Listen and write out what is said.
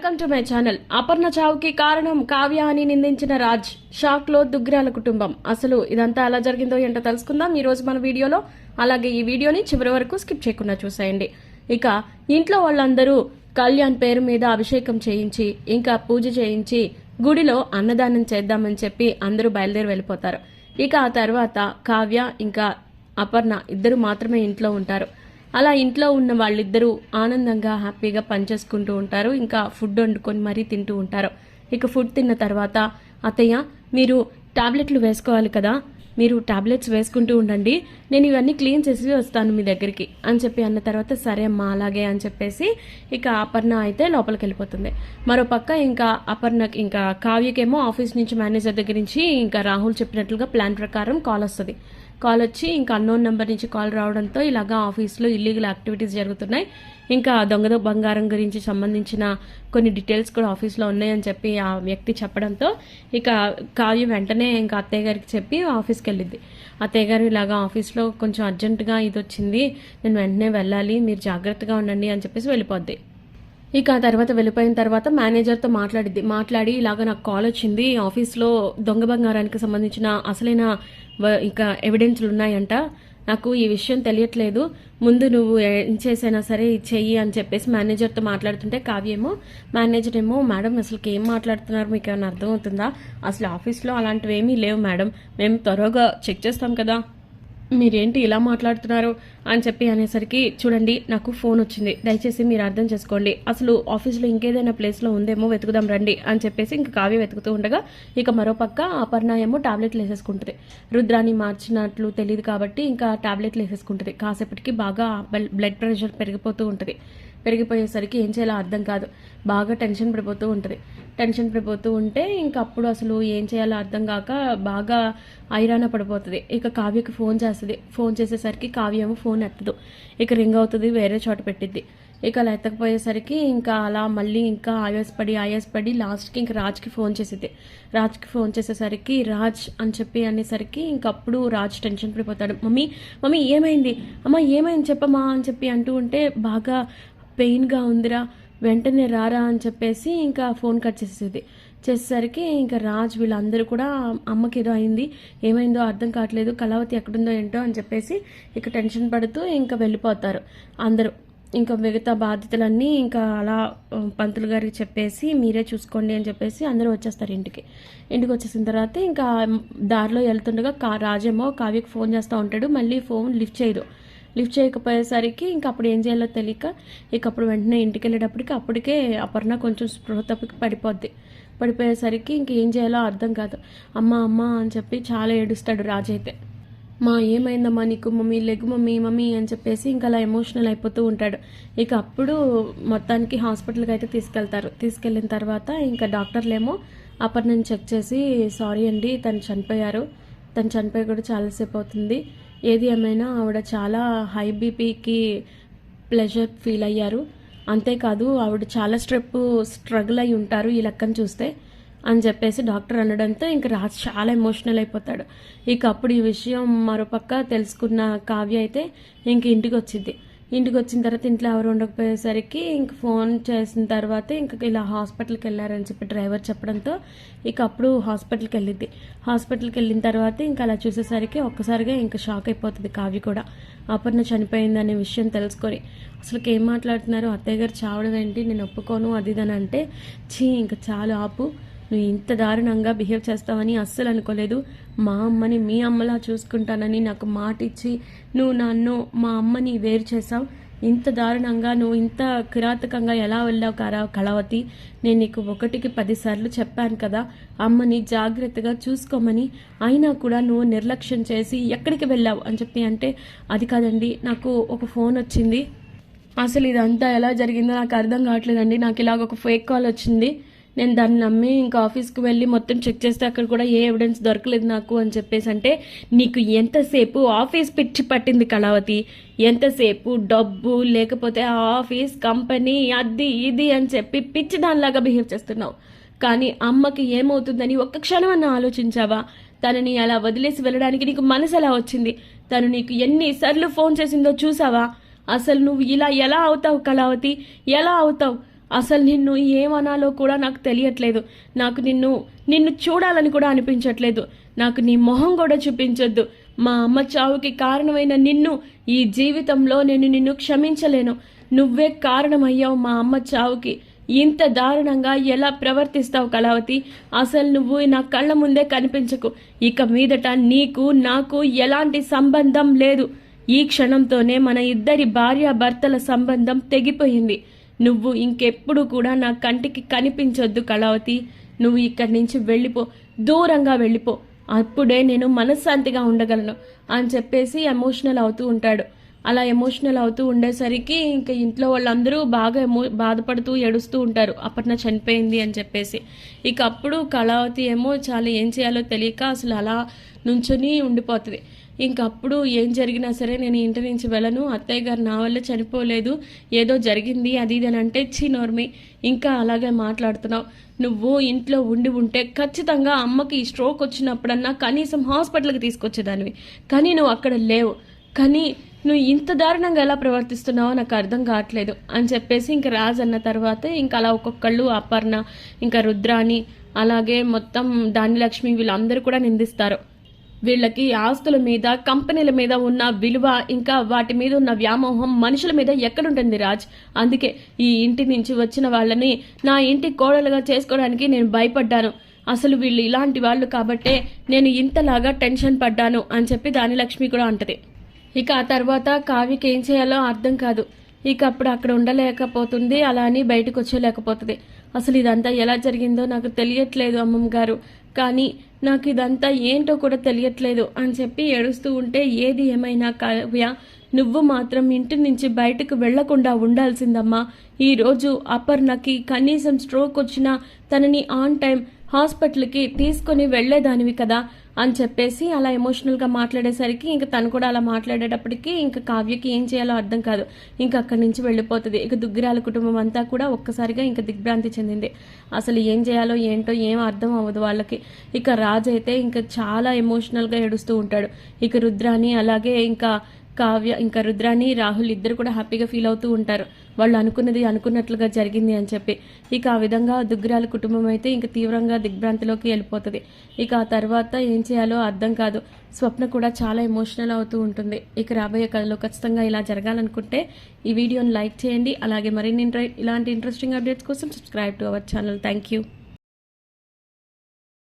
Welcome to my channel. Aparna చావుకి కారణం కావ్య అని నిందించిన రాజ్, షాక్ లో దుగ్గిరాల కుటుంబం. అసలు ఇదంతా ఎలా జరిగిందో ఏంటో తెలుసుకుందాం ఈ రోజు మన వీడియోలో. అలాగే ఈ వీడియోని చివరి వరకు స్కిప్ చేయకుండా చూసేయండి. ఇక ఇంట్లో వాళ్ళందరూ కళ్యాణ్ పేరు మీద అభిషేకం చేయించి ఇంకా పూజ చేయించి గుడిలో అన్నదానం చేద్దామని చెప్పి అందరూ బయలుదేరి వెళ్ళిపోతారు. ఇక ఆ తర్వాత కావ్య ఇంకా అపర్ణ ఇద్దరు మాత్రమే ఇంట్లో ఉంటారు. అలా ఇంట్లో ఉన్న వాళ్ళిద్దరూ ఆనందంగా హ్యాపీగా పనిచేసుకుంటూ ఉంటారు. ఇంకా ఫుడ్ వండుకొని మరీ తింటూ ఉంటారు. ఇక ఫుడ్ తిన్న తర్వాత అత్తయ్య మీరు టాబ్లెట్లు వేసుకోవాలి కదా, మీరు టాబ్లెట్స్ వేసుకుంటూ ఉండండి, నేను ఇవన్నీ క్లీన్ చేసి వస్తాను మీ దగ్గరికి అని చెప్పి అన్న తర్వాత సరే అమ్మా అలాగే అని చెప్పేసి ఇక అపర్ణ అయితే లోపలికి వెళ్ళిపోతుంది. మరోపక్క ఇంకా అపర్ణకి ఇంకా కావ్యకేమో ఆఫీస్ నుంచి మేనేజర్ దగ్గర నుంచి ఇంకా రాహుల్ చెప్పినట్లుగా ప్లాన్ ప్రకారం కాల్ వస్తుంది. కాల్ వచ్చి ఇంకా అన్నోన్ నెంబర్ నుంచి కాల్ రావడంతో ఇలాగా ఆఫీస్లో ఇల్లీగల్ యాక్టివిటీస్ జరుగుతున్నాయి, ఇంకా దొంగ బంగారం గురించి సంబంధించిన కొన్ని డీటెయిల్స్ కూడా ఆఫీస్లో ఉన్నాయని చెప్పి ఆ వ్యక్తి చెప్పడంతో ఇక కావ్య వెంటనే ఇంకా అత్తయ్య గారికి చెప్పి ఆఫీస్కి వెళ్ళింది. అత్తయ్య గారు ఇలాగా ఆఫీస్లో కొంచెం అర్జెంటుగా ఇది వచ్చింది, నేను వెంటనే వెళ్ళాలి, మీరు జాగ్రత్తగా ఉండండి అని చెప్పేసి వెళ్ళిపోద్ది. ఇక ఆ తర్వాత వెళ్ళిపోయిన తర్వాత మేనేజర్తో మాట్లాడి ఇలాగ నాకు కాల్ వచ్చింది, ఆఫీస్లో దొంగ బంగారానికి సంబంధించిన అసలైన ఇంకా ఎవిడెన్స్లు ఉన్నాయంట, నాకు ఈ విషయం తెలియట్లేదు, ముందు నువ్వు ఏం చేసైనా సరే చెయ్యి అని చెప్పేసి మేనేజర్తో మాట్లాడుతుంటే కావ్యేమో మేనేజర్ ఏమో మేడం అసలుకి ఏం మాట్లాడుతున్నారు, మీకు ఏమైనా అర్థమవుతుందా, అసలు ఆఫీస్లో అలాంటివి ఏమీ లేవు మేడం, మేము త్వరగా చెక్ చేస్తాం కదా, మీరేంటి ఇలా మాట్లాడుతున్నారు అని చెప్పి అనేసరికి చూడండి నాకు ఫోన్ వచ్చింది, దయచేసి మీరు అర్థం చేసుకోండి, అసలు ఆఫీస్లో ఇంకేదైనా ప్లేస్లో ఉందేమో వెతుకుదాం రండి అని చెప్పేసి ఇంకా కావ్య వెతుకుతూ ఉండగా ఇక మరోపక్క అపర్ణ ఏమో టాబ్లెట్లు వేసేసుకుంటుంది. రుద్రాన్ని మార్చినట్లు తెలియదు కాబట్టి ఇంకా టాబ్లెట్లు వేసేసుకుంటుంది. కాసేపటికి బాగా బ్లడ్ ప్రెషర్ పెరిగిపోతూ ఉంటుంది. పెరిగిపోయేసరికి ఏం చేయాలో అర్థం కాదు, బాగా టెన్షన్ పడిపోతూ ఉంటే ఇంకా అప్పుడు అసలు ఏం చేయాలో అర్థం కాక బాగా ఐరాణ పడిపోతుంది. ఇక కావ్యకి ఫోన్ చేస్తుంది. ఫోన్ చేసేసరికి కావ్య ఏమో ఫోన్ ఎత్తదు, ఇక రింగ్ అవుతుంది, వేరే చోట పెట్టిద్ది. ఇక అలా ఎత్తకపోయేసరికి ఇంకా అలా మళ్ళీ ఇంకా ఆయాసపడి లాస్ట్కి ఇంకా రాజ్కి ఫోన్ చేసింది. రాజ్కి ఫోన్ చేసేసరికి రాజ్ అని చెప్పి అనేసరికి ఇంకప్పుడు రాజ్ టెన్షన్ పడిపోతాడు. మమ్మీ ఏమైంది, అమ్మ ఏమైంది చెప్పమ్మా అని చెప్పి అంటూ ఉంటే బాగా పెయిన్గా ఉందిరా, వెంటనే రారా అని చెప్పేసి ఇంకా ఫోన్ కట్ చేసేసరికి ఇంకా రాజ్ వీళ్ళందరూ కూడా అమ్మకి ఏదో అయింది, ఏమైందో అర్థం కావట్లేదు, కళావతి ఎక్కడుందో ఏంటో అని చెప్పేసి ఇక టెన్షన్ పడుతూ ఇంకా వెళ్ళిపోతారు అందరూ. ఇంకా మిగతా బాధ్యతలన్నీ ఇంకా అలా పంతులు గారికి చెప్పేసి మీరే చూసుకోండి అని చెప్పేసి అందరూ వచ్చేస్తారు ఇంటికి వచ్చేసిన తర్వాత ఇంకా దారిలో వెళ్తుండగా రాజేమో కావ్యకి ఫోన్ చేస్తూ ఉంటాడు. మళ్ళీ ఫోన్ లిఫ్ట్ చేయకపోయేసరికి ఇంకా అప్పుడు ఏం చేయాలో తెలియక ఇక అప్పుడు వెంటనే ఇంటికి వెళ్ళేటప్పటికి అప్పటికే అపర్ణ కొంచెం స్పృహ తప్పి పడిపోయేసరికి ఇంకేం చేయాలో అర్థం కాదు. అమ్మ అని చెప్పి చాలా ఏడుస్తాడు రాజైతే. ఏమైందమ్మా నీకు మమ్మీ, లెగు మమ్మీ అని చెప్పేసి ఇంకా అలా ఎమోషనల్ అయిపోతూ ఉంటాడు. ఇక అప్పుడు మొత్తానికి హాస్పిటల్కి అయితే తీసుకెళ్ళిన తర్వాత ఇంకా డాక్టర్లేమో అపర్ణని చెక్ చేసి సారీ అండి తను చనిపోయి కూడా చాలాసేపు అవుతుంది, ఏది ఏమైనా ఆవిడ చాలా హై బీపీకి ప్లెజర్ ఫీల్ అయ్యారు, అంతేకాదు ఆవిడ చాలా స్ట్రగుల్ అయి ఉంటారు ఈ లెక్కను చూస్తే అని చెప్పేసి డాక్టర్ అనడంతో ఇంకా రాజ్ చాలా ఎమోషనల్ అయిపోతాడు. ఇక అప్పుడు ఈ విషయం మరోపక్క తెలుసుకున్న కావ్య అయితే ఇంక ఇంటికి వచ్చిన తర్వాత ఇంట్లో ఎవరు ఉండకపోయేసరికి ఇంక ఫోన్ చేసిన తర్వాత ఇంక ఇలా హాస్పిటల్కి వెళ్ళారని చెప్పి డ్రైవర్ చెప్పడంతో ఇక అప్పుడు హాస్పిటల్కి వెళ్ళిన తర్వాత ఇంకా అలా చూసేసరికి ఒక్కసారిగా ఇంకా షాక్ అయిపోతుంది కావ్య కూడా. అపర్ణ చనిపోయిందనే విషయం తెలుసుకొని అసలుకి ఏం మాట్లాడుతున్నారు, అత్తయ్య గారు చావడం ఏంటి, నేను ఒప్పుకోను అది ఇదని అంటే ఇంకా చాలా ఆపు, నువ్వు ఇంత దారుణంగా బిహేవ్ చేస్తావని అస్సలు అనుకోలేదు, మా అమ్మని మీ అమ్మలా చూసుకుంటానని నాకు మాట ఇచ్చి నువ్వు నన్ను మా అమ్మని వేరు చేసావు, ఇంత దారుణంగా నువ్వు ఇంత కిరాతకంగా ఎలా వెళ్ళావు కళావతి, నేను నీకు 1కి 10 సార్లు చెప్పాను కదా అమ్మని జాగ్రత్తగా చూసుకోమని, అయినా కూడా నువ్వు నిర్లక్ష్యం చేసి ఎక్కడికి వెళ్ళావు అని చెప్పి అంటే అది కాదండి నాకు ఒక ఫోన్ వచ్చింది, అసలు ఇదంతా ఎలా జరిగిందో నాకు అర్థం కావట్లేదండి, నాకు ఇలాగ ఒక ఫేక్ కాల్ వచ్చింది, నేను దాన్ని నమ్మి ఇంకా ఆఫీస్కి వెళ్ళి మొత్తం చెక్ చేస్తే అక్కడ కూడా ఏ ఎవిడెన్స్ దొరకలేదు నాకు అని చెప్పేసి అంటే నీకు ఎంతసేపు ఆఫీస్ పిచ్చి పట్టింది కళావతి, ఎంతసేపు డబ్బు లేకపోతే ఆఫీస్ కంపెనీ అది ఇది అని చెప్పి పిచ్చి దానిలాగా బిహేవ్ చేస్తున్నావు, కానీ అమ్మకి ఏమవుతుందని ఒక్క క్షణం అన్న ఆలోచించావా, తనని అలా వదిలేసి వెళ్ళడానికి నీకు మనసు ఎలా వచ్చింది, తను నీకు ఎన్నిసార్లు ఫోన్ చేసిందో చూసావా, అసలు నువ్వు ఇలా ఎలా అవుతావు కళావతి, ఎలా అవుతావు, అసలు నిన్ను ఏమనాలో కూడా నాకు తెలియట్లేదు. నాకు నిన్ను చూడాలని కూడా అనిపించట్లేదు. నాకు నీ మొహం కూడా చూపించొద్దు. మా అమ్మ చావుకి కారణమైన నిన్ను ఈ జీవితంలో నేను నిన్ను క్షమించలేను. నువ్వే కారణమయ్యావు మా అమ్మ చావుకి. ఇంత దారుణంగా ఎలా ప్రవర్తిస్తావు కళావతి? అసలు నువ్వు నా కళ్ళ ముందే కనిపించకు. ఇక మీదట నీకు నాకు ఎలాంటి సంబంధం లేదు. ఈ క్షణంతోనే మన ఇద్దరి భార్యాభర్తల సంబంధం తెగిపోయింది. నువ్వు ఇంకెప్పుడు కూడా నా కంటికి కనిపించొద్దు కళావతి. నువ్వు ఇక్కడి నుంచి వెళ్ళిపో, దూరంగా వెళ్ళిపో. అప్పుడే నేను మనశ్శాంతిగా ఉండగలను అని చెప్పేసి ఎమోషనల్ అవుతూ ఉంటాడు. అలా ఎమోషనల్ అవుతూ ఉండేసరికి ఇంకా ఇంట్లో వాళ్ళందరూ బాగా బాధపడుతూ ఏడుస్తూ ఉంటారు, అపర్ణ చనిపోయింది అని చెప్పేసి. ఇక అప్పుడు కళావతి ఏమో చాలా ఏం చేయాలో తెలియక అసలు అలా నుంచుని ఉండిపోతుంది. ఇంకప్పుడు ఏం జరిగినా సరే నేను ఇంటి నుంచి వెళ్ళను, అత్తయ్య గారు నా వల్ల చనిపోలేదు, ఏదో జరిగింది అది ఇది అని అంటే, నోర్మి ఇంకా అలాగే మాట్లాడుతున్నావు. నువ్వు ఇంట్లో ఉంటే ఖచ్చితంగా అమ్మకి స్ట్రోక్ వచ్చినప్పుడన్నా కనీసం హాస్పిటల్కి తీసుకొచ్చేదానివి. కానీ నువ్వు అక్కడ లేవు. కానీ నువ్వు ఇంత దారుణంగా ఎలా ప్రవర్తిస్తున్నావో నాకు అర్థం కావట్లేదు అని చెప్పేసి ఇంకా రాజ్ అన్న తర్వాత ఇంకా అలా ఒక్కొక్కళ్ళు అపర్ణ, ఇంకా రుద్రాని, అలాగే మొత్తం ధాన్యలక్ష్మి వీళ్ళందరూ కూడా నిందిస్తారు. వీళ్ళకి ఆస్తుల మీద, కంపెనీల మీద ఉన్న విలువ, ఇంకా వాటి మీద ఉన్న వ్యామోహం మనుషుల మీద ఎక్కడుంటుంది రాజ్? అందుకే ఈ ఇంటి నుంచి వచ్చిన వాళ్ళని నా ఇంటి కోడలుగా చేసుకోవడానికి నేను భయపడ్డాను. అసలు వీళ్ళు ఇలాంటి వాళ్ళు కాబట్టే నేను ఇంతలాగా టెన్షన్ పడ్డాను అని చెప్పి ధాన్యలక్ష్మి కూడా అంటది. ఇక ఆ తర్వాత కావ్యకి ఏం చేయాలో అర్థం కాదు. ఇక అప్పుడు అక్కడ ఉండలేకపోతుంది, అలా అని బయటకు వచ్చేలేకపోతుంది. అసలు ఇదంతా ఎలా జరిగిందో నాకు తెలియట్లేదు అమ్మమ్మ గారు, కానీ నాకు ఇదంతా ఏంటో కూడా తెలియట్లేదు అని చెప్పి ఏడుస్తూ ఉంటే, ఏది ఏమైనా కావ్య, నువ్వు మాత్రం ఇంటి నుంచి బయటకు వెళ్లకుండా ఉండాల్సిందమ్మా. ఈరోజు అపర్ణకి కనీసం స్ట్రోక్ వచ్చినా తనని ఆన్ టైం హాస్పిటల్కి తీసుకొని వెళ్లేదానివి కదా అని చెప్పేసి అలా ఎమోషనల్గా మాట్లాడేసరికి ఇంకా తను కూడా అలా మాట్లాడేటప్పటికి ఇంకా కావ్యకి ఏం చేయాలో అర్థం కాదు. ఇంకా అక్కడి నుంచి వెళ్ళిపోతుంది. ఇక దుగ్గిరాల కుటుంబం అంతా కూడా ఒక్కసారిగా ఇంకా దిగ్భ్రాంతి చెందింది. అసలు ఏం చేయాలో ఏంటో ఏం అర్థం అవ్వదు వాళ్ళకి. ఇక రాజు అయితే ఇంకా చాలా ఎమోషనల్గా ఏడుస్తూ ఉంటాడు. ఇక రుద్రాని అలాగే ఇంకా కావ్య, ఇంకా రుద్రాని, రాహుల్ ఇద్దరు కూడా హ్యాపీగా ఫీల్ అవుతూ ఉంటారు, వాళ్ళు అనుకున్నది అనుకున్నట్లుగా జరిగింది అని చెప్పి. ఇక ఆ విధంగా దుగ్గిరాల కుటుంబం అయితే ఇంకా తీవ్రంగా దిగ్భ్రాంతిలోకి వెళ్ళిపోతుంది. ఇక ఆ తర్వాత ఏం చేయాలో అర్థం కాదు. స్వప్న కూడా చాలా ఎమోషనల్ అవుతూ ఉంటుంది. ఇక రాబోయే కథలో ఖచ్చితంగా ఇలా జరగాలనుకుంటే ఈ వీడియోని లైక్ చేయండి. అలాగే మరిన్ని ఇలాంటి ఇంట్రెస్టింగ్ అప్డేట్స్ కోసం subscribe to our channel. Thank you.